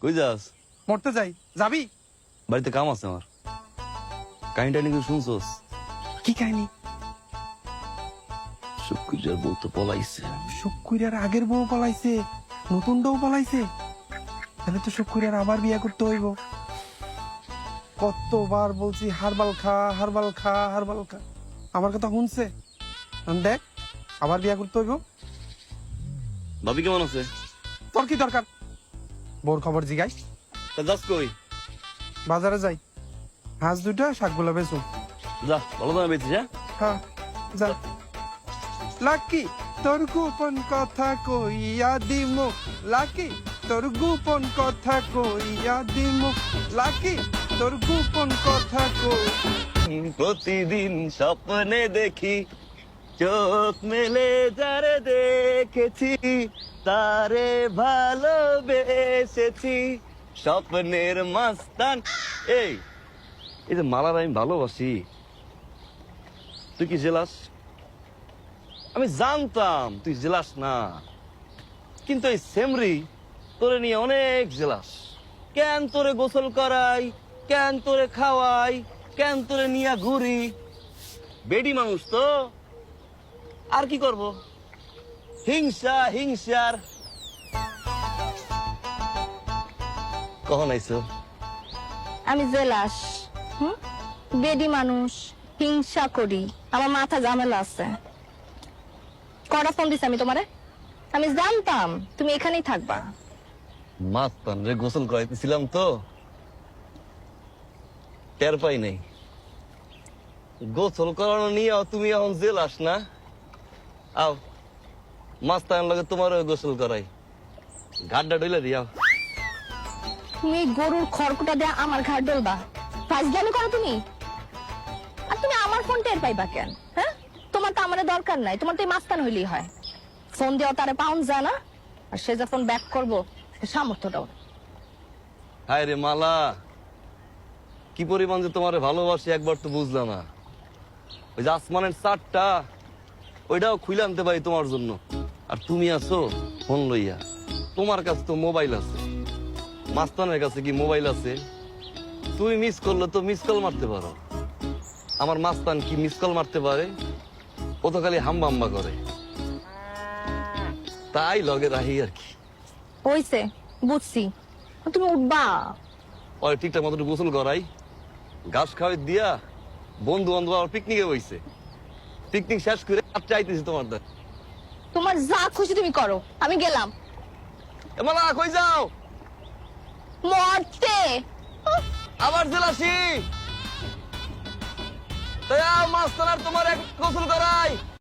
কই যাস? মরতে যাই, যাবি? বাড়িতে কাম আছে আমার। কাহিনীটা নাকি শুনছস? কি কাহিনী? শুক্রিয়ার বউ তো পলাইছে। শুক্রিয়ার আগের বউ পালাইছে, নতুন বউ পালাইছে। তাহলে তো শুক্রিয়ার আবার বিয়ে করতে হইব। কতবার বলছি হারবাল খা, হারবাল খা, হারবাল খা, আমার কথা শুনছে? দেখ, আবার বিয়ে করতে হইব। ভাবি কেমন আছে? তোর কি দরকার? বউর খবর জিগাই। তা যাস কই? বাজারে যাই, হাঁস দুটা শাকগুলা বেচুন। যা, ভালো দামে বেচিস, হ্যাঁ? হ্যাঁ, যা। লাকি তোর গোপন কথা কইয়া দিমু, লাকি তোর গোপন কথা কইয়া দিমু, লাকি তোর গোপন কথা কই। প্রতিদিন স্বপ্নে দেখি, চোখ মেলে যারে দেখেছি, তারে ভালোবেসেছি, স্বপ্নের মাস্তান। এই যে মালার আমি ভালোবাসি, তুই কি জেলাস? আমি জানতাম তুই জেলাস না, কিন্তু এই সেমরি তোরে নিয়ে অনেক জেলাস। কেন তোরে গোসল করাই, কেন তোরে খাওয়াই, কেন তোরে নিয়ে ঘুরি। বেডি মানুষ তো, আর কি করব? হিংসা হিংসার। কখন আইছো? আমি জেলাস, বেডি মানুষ, হিংসা করি, আমার মাথা ঝামেলা আছে। কটা ফোন দিছি আমি তোমারে? আমি জানতাম তুমি এখানেই থাকবা। মাস্তান রে গোসল করাইতেছিলাম তো, টের পাই নাই। গোসল করানো নিয়ে তুমি এখন জেলাস না? আও, মাস্তান লাগে তোমার গোসল করাই, ঘাটটা ডইলে দিয়াও। তুমি গরুর খড়কুটা দিয়ে আমার ঘাট ডলবা? ফাজলামি করো তুমি। আর তুমি আমার ফোন টের পাইবা কেন? হ্যাঁ, তোমার তো আমার দরকার নাই, তোমার তো এই মাস্তান হইলেই হয়। ফোন দেওয়া তারে পাউন্ড যায় না, আর সে যখন ব্যাক করবো সামর্থ্যটাও। হায় রে মালা, কি পরিমাণ যে তোমারে ভালোবাসি একবার তো বুঝলা না। ওই যে আসমানের চারটা, ওইটাও খুলে আনতে পারি তোমার জন্য। আর তুমি আছো ফোন লইয়া, তোমার কাছে তো মোবাইল আছে, মাস্তানের কাছে কি মোবাইল আছে? তুমি মিস করলে তো মিস কল মারতে পারো। আমার মাস্তান কি মিস কল মারতে পারে? ও তো খালি হাম্বা হাম্বা করে, তাই লগে রাহি আর কি। হইছে, বুঝছি, তুমি উঠবা। ওই ঠিকঠাক মতো গোসল করাই, ঘাস খাওয়াই দিয়া, বন্ধু বান্ধব আমার পিকনিকে বইছে। পিকনিক শেষ করে চাইতেছি তোমার দ্বার। তোমার যা খুশি তুমি করো, আমি গেলাম। মালা কই যাও? মরতে। আবার জেলাসি, তাই মাস্তান আর তোমার এক গোসল করাই।